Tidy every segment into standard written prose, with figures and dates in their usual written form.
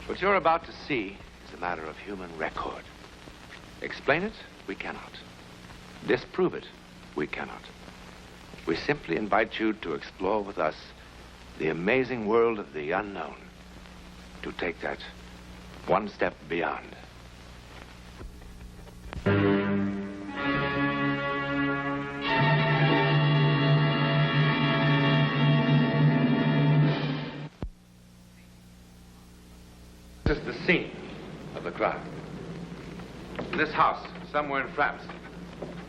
What you're about to see is a matter of human record. Explain it, we cannot. Disprove it, we cannot. We simply invite you to explore with us the amazing world of the unknown, to take that one step beyond. This is the scene of the crime. In this house, somewhere in France,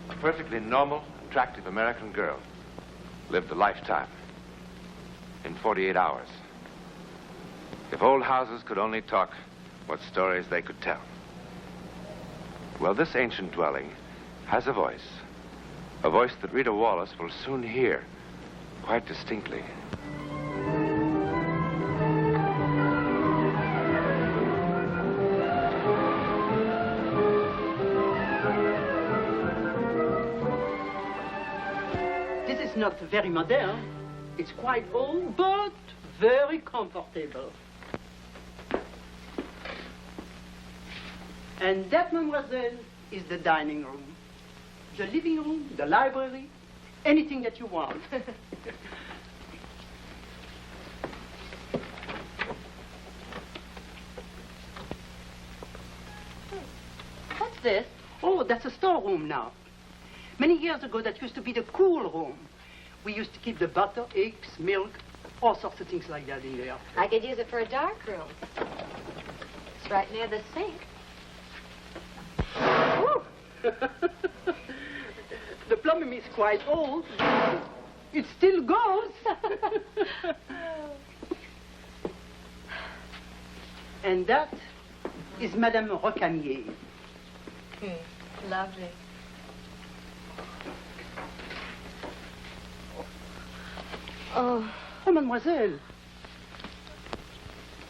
a perfectly normal, attractive American girl lived a lifetime in 48 hours. If old houses could only talk, what stories they could tell. Well, this ancient dwelling has a voice that Rita Wallace will soon hear quite distinctly. This is not very modern. It's quite old, but very comfortable. And that, mademoiselle, is the dining room. The living room, the library, anything that you want. What's this? Oh, that's a storeroom now. Many years ago, that used to be the cool room. We used to keep the butter, eggs, milk, all sorts of things like that in there. I could use it for a dark room. It's right near the sink. The plumbing is quite old. It still goes. And that is Madame Rocamier. Lovely. Oh. Oh, mademoiselle.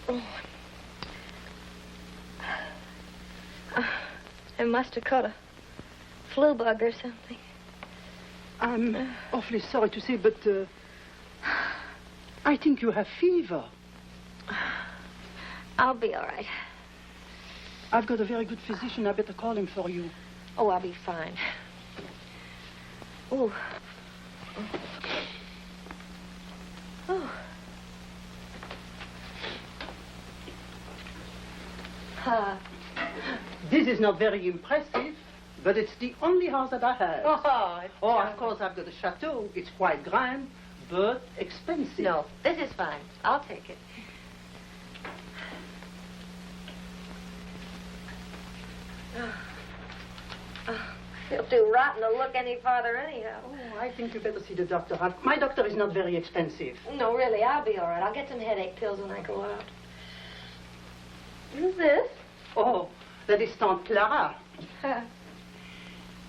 Oh. I must have caught a flu bug or something. I'm awfully sorry to say, but I think you have fever. I'll be all right. I've got a very good physician. I better call him for you. Oh, I'll be fine. Oh. Oh. This is not very impressive, but it's the only house that I have. Oh, of course, I've got a chateau. It's quite grand, but expensive. No, this is fine. I'll take it. It'll do rotten to look any farther anyhow. Oh, I think you better see the doctor. My doctor is not very expensive. No, really, I'll be all right. I'll get some headache pills when I go out. Who's this? Oh, that is Tante Clara.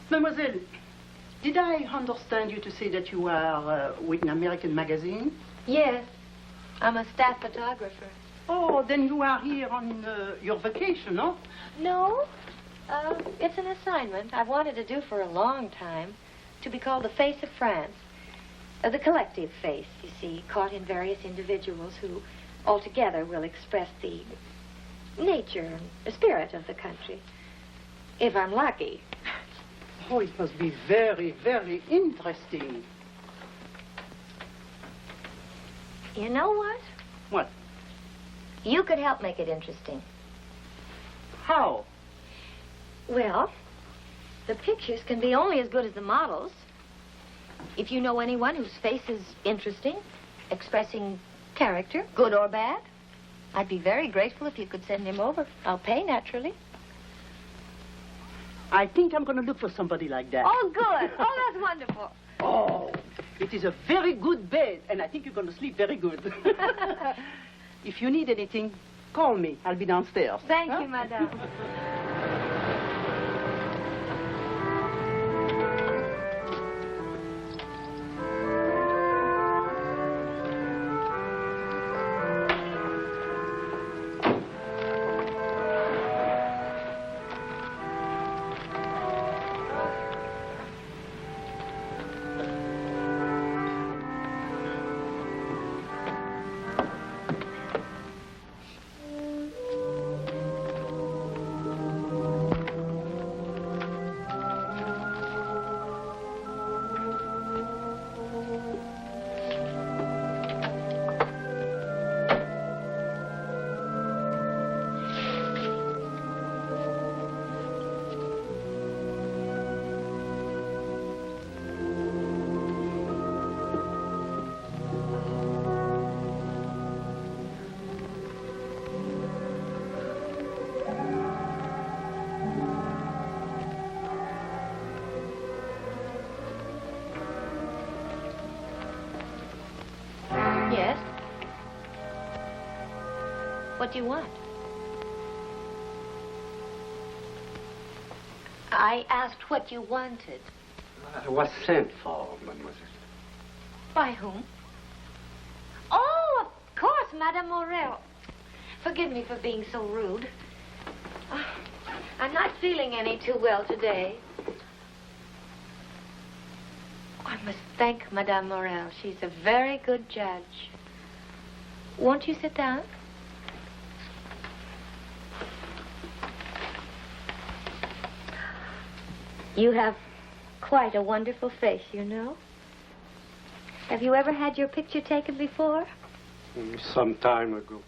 Mademoiselle, did I understand you to say that you are with an American magazine? Yes. I'm a staff photographer. Oh, then you are here on your vacation, no? No. It's an assignment I've wanted to do for a long time, to be called The Face of France. The collective face, you see, caught in various individuals who altogether will express the nature and the spirit of the country. If I'm lucky. Oh, it must be very, very interesting. You know what? What? You could help make it interesting. How? Well, the pictures can be only as good as the models. If you know anyone whose face is interesting, expressing character, good or bad, I'd be very grateful if you could send him over. I'll pay, naturally. I think I'm going to look for somebody like that. Oh, good. Oh, that's wonderful. Oh, it is a very good bed, and I think you're going to sleep very good. If you need anything, call me. I'll be downstairs. Thank you, madame. What do you want? I asked what you wanted. I was sent for, mademoiselle. By whom? Oh, of course, Madame Morel. Forgive me for being so rude. I'm not feeling any too well today. I must thank Madame Morel. She's a very good judge. Won't you sit down? You have quite a wonderful face, you know. Have you ever had your picture taken before? Some time ago.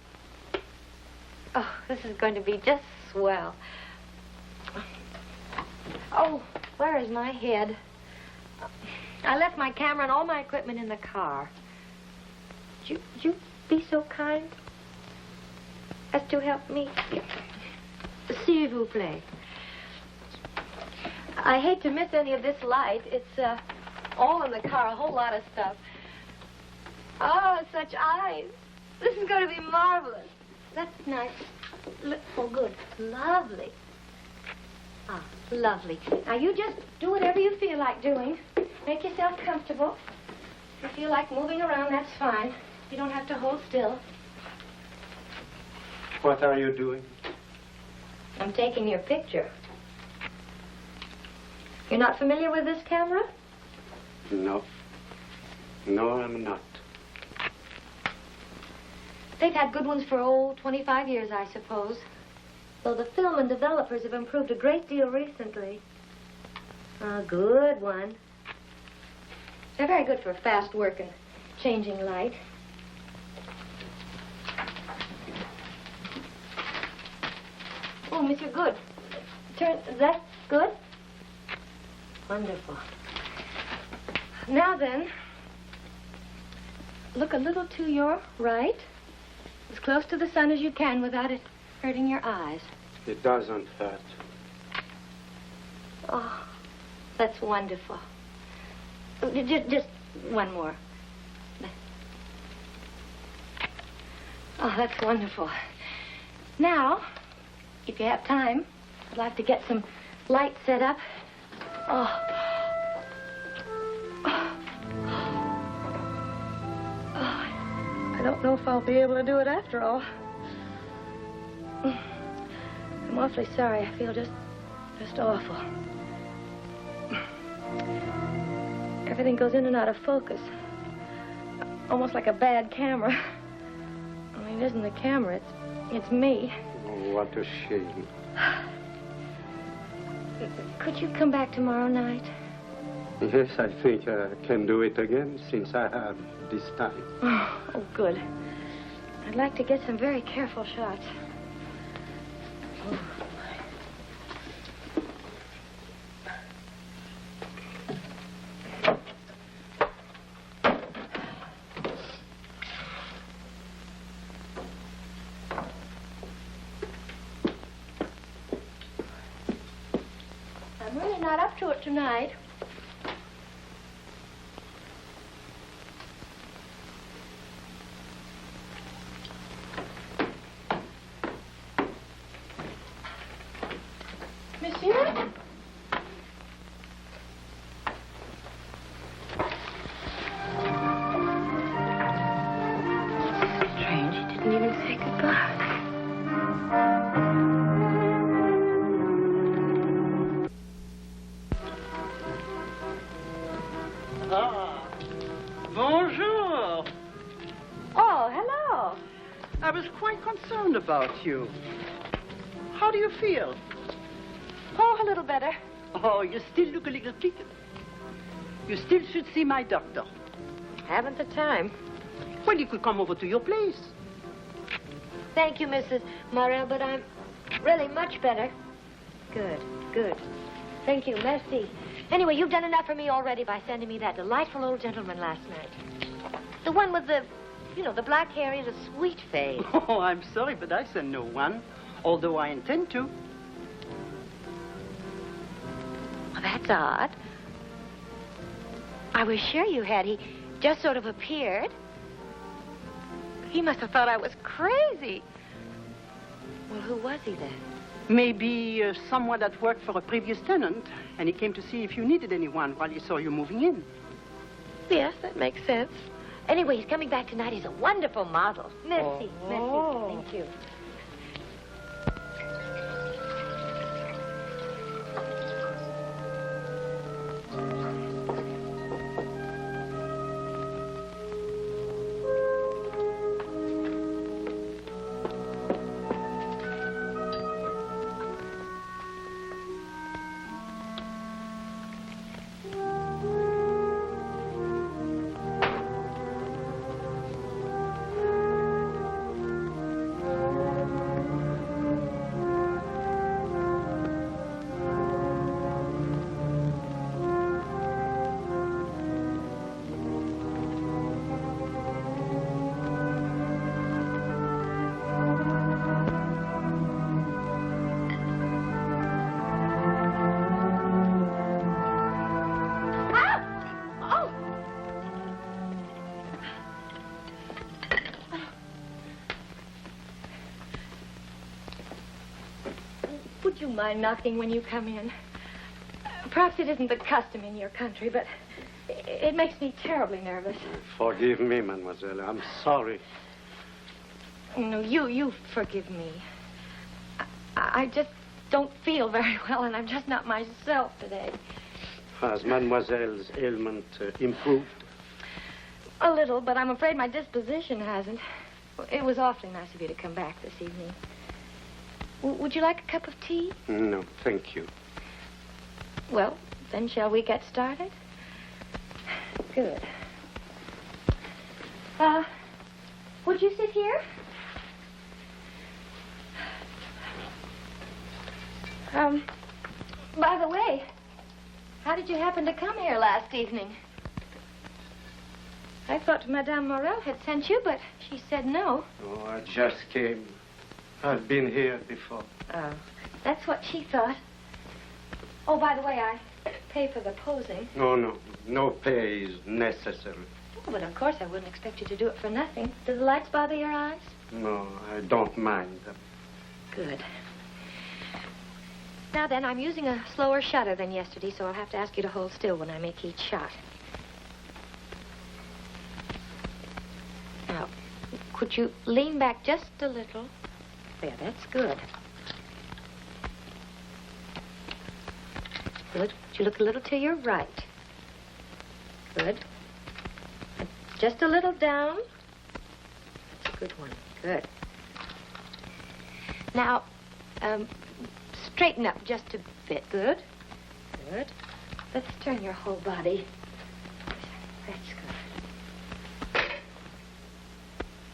Oh, this is going to be just swell. Oh, where is my head? I left my camera and all my equipment in the car. Would you be so kind as to help me? S'il vous plaît. I hate to miss any of this light. It's all in the car, a whole lot of stuff. Oh, such eyes. This is going to be marvelous. That's nice. Oh, good. Lovely. Ah, lovely. Now, you just do whatever you feel like doing. Make yourself comfortable. If you feel like moving around, that's fine. You don't have to hold still. What are you doing? I'm taking your picture. You're not familiar with this camera? No. No, I'm not. They've had good ones for, 25 years, I suppose. Though the film and developers have improved a great deal recently. A good one. They're very good for fast work and changing light. Oh, Monsieur Good. That's good? Wonderful. Now then, look a little to your right. As close to the sun as you can without it hurting your eyes. It doesn't hurt. Oh, that's wonderful. Just one more. Oh, that's wonderful. Now, if you have time, I'd like to get some light set up. Oh. I don't know if I'll be able to do it after all. I'm awfully sorry. I feel just awful. Everything goes in and out of focus. Almost like a bad camera. I mean, it isn't the camera, it's me. Oh, what a shame. Could you come back tomorrow night? Yes, I think I can do it again since I have this time. Oh, good. I'd like to get some very careful shots. Oh. I'm really not up to it tonight. Monsieur? Strange, he didn't even say goodbye. Ah, bonjour. Oh, hello. I was quite concerned about you. How do you feel? Oh, a little better. Oh, you still look a little ticked. You still should see my doctor. Haven't the time. Well, you could come over to your place. Thank you, Mrs. Morel, but I'm really much better. Good, good. Thank you, merci. Anyway, you've done enough for me already by sending me that delightful old gentleman last night. The one with the, the black hair and a sweet face. Oh, I'm sorry, but I send no one, although I intend to. Well, that's odd. I was sure you had. He just sort of appeared. He must have thought I was crazy. Well, who was he then? Maybe someone that worked for a previous tenant, and he came to see if you needed anyone while he saw you moving in. Yes, that makes sense. Anyway, he's coming back tonight. He's a wonderful model. Merci. Oh. Merci. Thank you. Would you mind knocking when you come in? Perhaps it isn't the custom in your country, but it makes me terribly nervous. Forgive me, mademoiselle. I'm sorry. No, you forgive me. I just don't feel very well, and I'm just not myself today. Has mademoiselle's ailment improved? A little, but I'm afraid my disposition hasn't. It was awfully nice of you to come back this evening. Would you like a cup of tea? No, thank you. Well, then shall we get started? Good. Would you sit here? By the way, how did you happen to come here last evening? I thought Madame Morel had sent you, but she said no. Oh, I just came. I've been here before. Oh, that's what she thought. Oh, by the way, I pay for the posing. No pay is necessary. Oh, but of course I wouldn't expect you to do it for nothing. Do the lights bother your eyes? No, I don't mind them. Good. Now then, I'm using a slower shutter than yesterday, so I'll have to ask you to hold still when I make each shot. Now, could you lean back just a little? There, that's good. Good. Would you look a little to your right? Good. And just a little down. That's a good one. Good. Now, straighten up just a bit. Good. Good. Let's turn your whole body. That's good.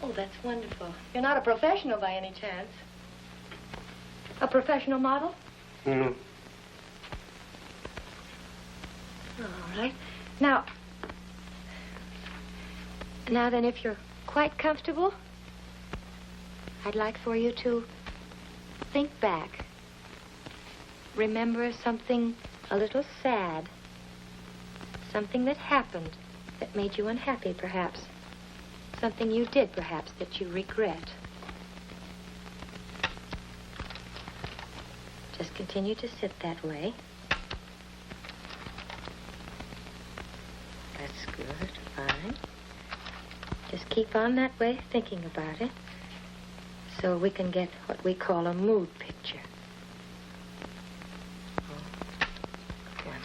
Oh, that's wonderful. You're not a professional by any chance? A professional model? No. All right. Now then, if you're quite comfortable, I'd like for you to think back. Remember something a little sad. Something that happened that made you unhappy, perhaps. Something you did, perhaps, that you regret. Just continue to sit that way. That's good. Fine. Just keep on that way, thinking about it, so we can get what we call a mood picture. Good one.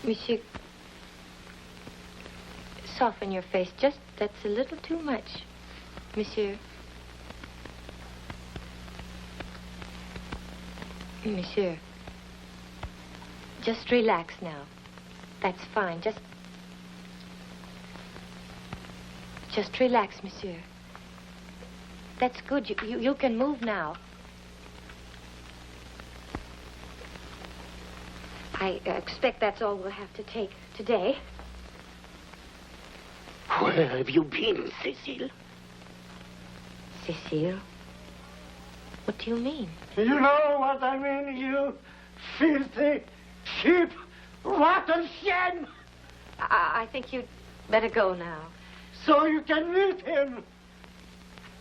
Monsieur, soften your face. Just, that's a little too much. Monsieur. Monsieur. Just relax now. That's fine. Just relax, monsieur. That's good. You can move now. I expect that's all we'll have to take today. Where have you been, Cécile? Cécile? What do you mean? You know what I mean, you filthy, cheap, rotten shame! I think you'd better go now. So you can meet him.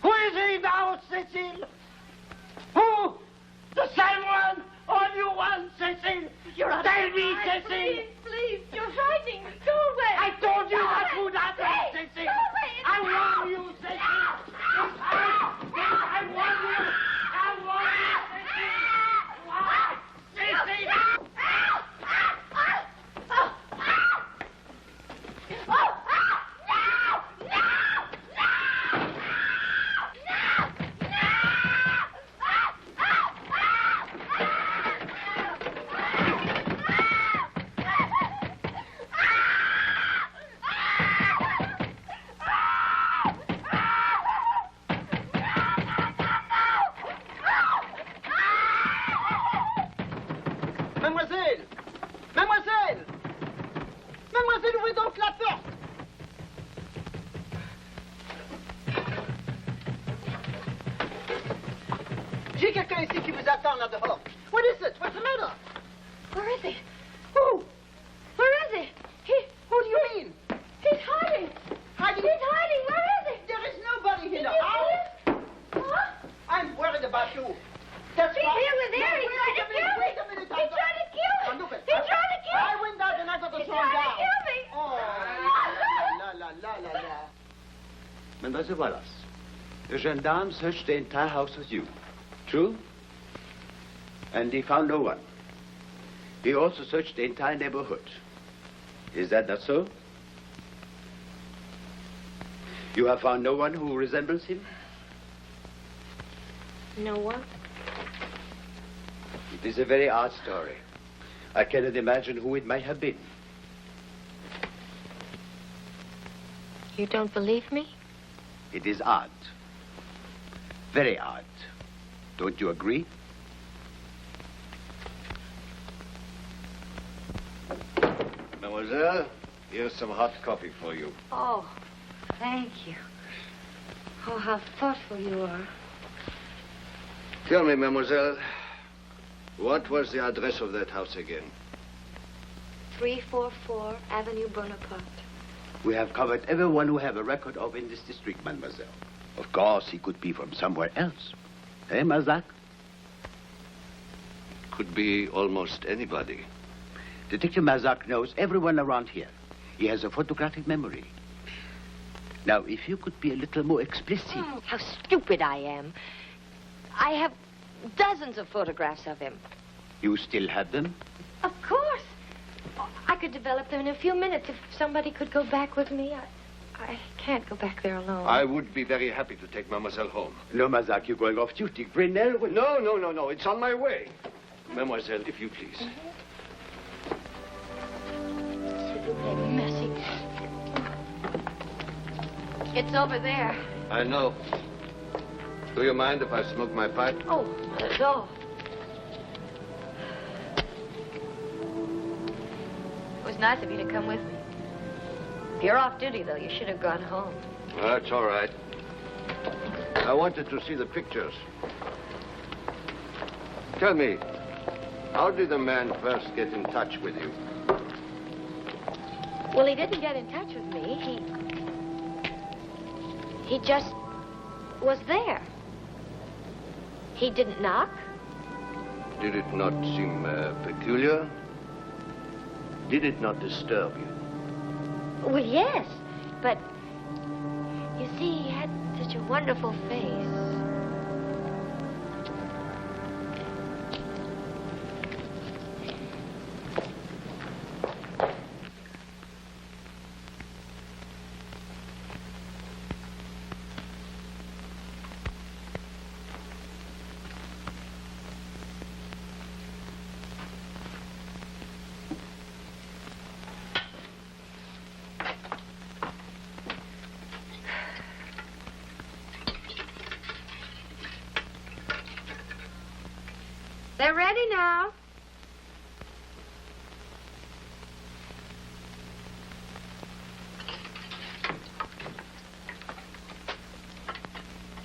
Who is he now, Cecile? Who? The same one or new one, Cecile? You're out Tell of me, your mind. Cecile. Please, you're frightening me. Go away. I told you Go what away. would happen, Please, Cecile. go away. I warn you, Cecile. I warn you. I warn you, Cecile. Why? Cecile. Mademoiselle! Mademoiselle! Mademoiselle, ouvrez donc la porte! J'ai quelqu'un ici qui vous attend là dehors. What is it? What's the matter? Where is he? Who? Where is he? Who do you mean? He's hiding. Hiding? He's hiding. Where is he? There is nobody in the Did you house. see him? Huh? I'm worried about you. That's He's why- here with No, Harry. wait He's trying to a minute, kill me. wait a minute, He's trying to kill me. Now, look at- He's trying to kill me. I went out and I got the He's song trying to down. kill me. Oh, la la la la la. Mademoiselle Wallace, the gendarme searched the entire house with you. True? And he found no one. He also searched the entire neighborhood. Is that not so? You have found no one who resembles him? No one? It is a very odd story. I cannot imagine who it might have been. You don't believe me? It is odd. Very odd. Don't you agree? Mademoiselle, here's some hot coffee for you. Oh, thank you. Oh, how thoughtful you are. Tell me, mademoiselle, what was the address of that house again? 344 Avenue Bonaparte. We have covered everyone who have a record of in this district, mademoiselle. Of course, he could be from somewhere else. Eh, Mazak? Could be almost anybody. Detective Mazak knows everyone around here. He has a photographic memory. Now, if you could be a little more explicit. Oh, how stupid I am. I have dozens of photographs of him. You still have them? Of course. Oh, I could develop them in a few minutes if somebody could go back with me. I can't go back there alone. I would be very happy to take mademoiselle home. No, Mazak, you're going off duty. Brunel will... No. It's on my way. Mademoiselle, if you please. S'il vous plaît, merci. It's over there. I know. Do you mind if I smoke my pipe? Oh, not at all. It was nice of you to come with me. If you're off duty, though, you should have gone home. Well, that's all right. I wanted to see the pictures. Tell me, how did the man first get in touch with you? Well, he didn't get in touch with me. He just was there. He didn't knock. Did it not seem peculiar? Did it not disturb you? Well, yes, but you see, he had such a wonderful face. They're ready now.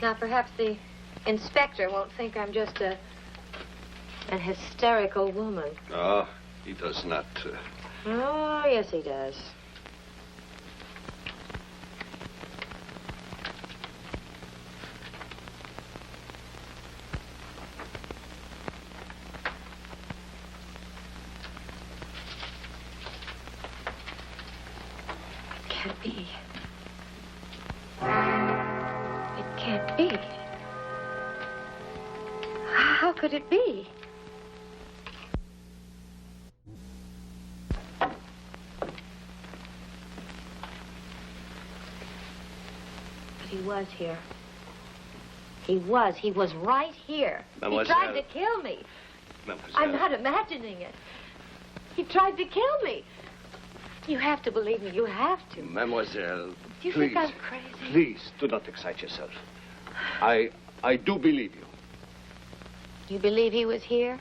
Now, perhaps the Inspector won't think I'm just an hysterical woman. Oh, he does not. Oh, yes, he does. Can't be. It can't be. How could it be? But he was here. He was right here. Mademoiselle. He tried to kill me. Mademoiselle. I'm not imagining it. He tried to kill me. You have to believe me. You have to. Mademoiselle, Do you please. think I'm crazy? Please, do not excite yourself. I do believe you. You believe he was here?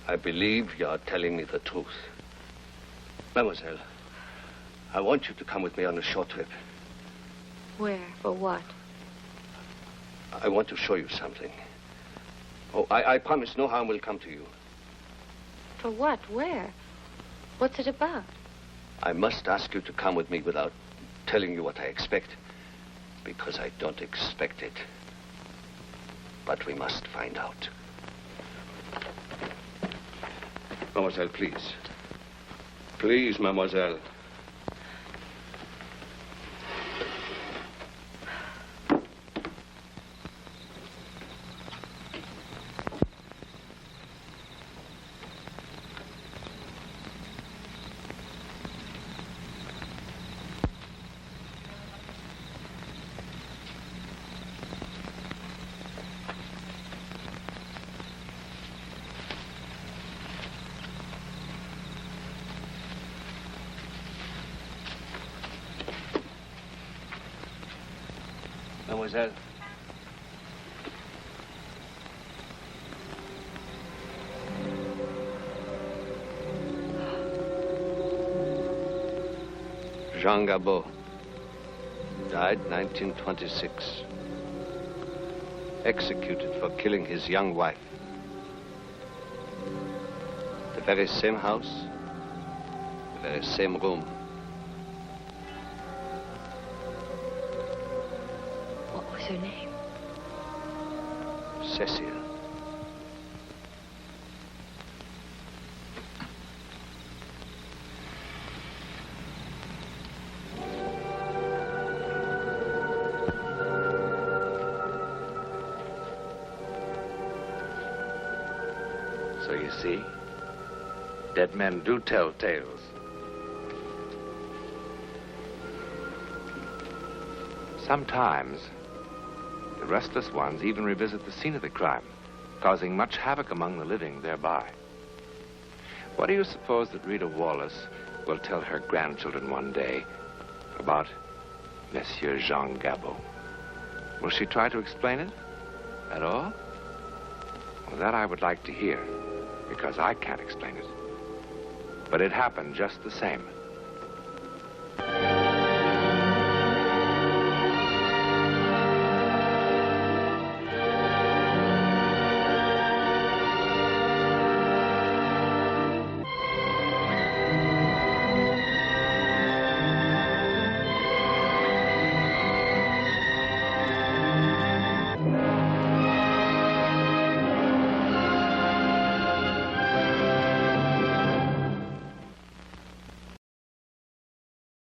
I believe you are telling me the truth. Mademoiselle, I want you to come with me on a short trip. Where? For what? I want to show you something. Oh, I promise no harm will come to you. For what? Where? What's it about? I must ask you to come with me without telling you what I expect, because I don't expect it. But we must find out. Mademoiselle, please. Please, mademoiselle. Mademoiselle. Jean Gabot died 1926. Executed for killing his young wife. The very same house, the very same room. What was her name? Cecile. So you see, dead men do tell tales. Sometimes, the restless ones even revisit the scene of the crime, causing much havoc among the living thereby. What do you suppose that Rita Wallace will tell her grandchildren one day about Monsieur Jean Gabot? Will she try to explain it at all? Well, that I would like to hear, because I can't explain it. But it happened just the same.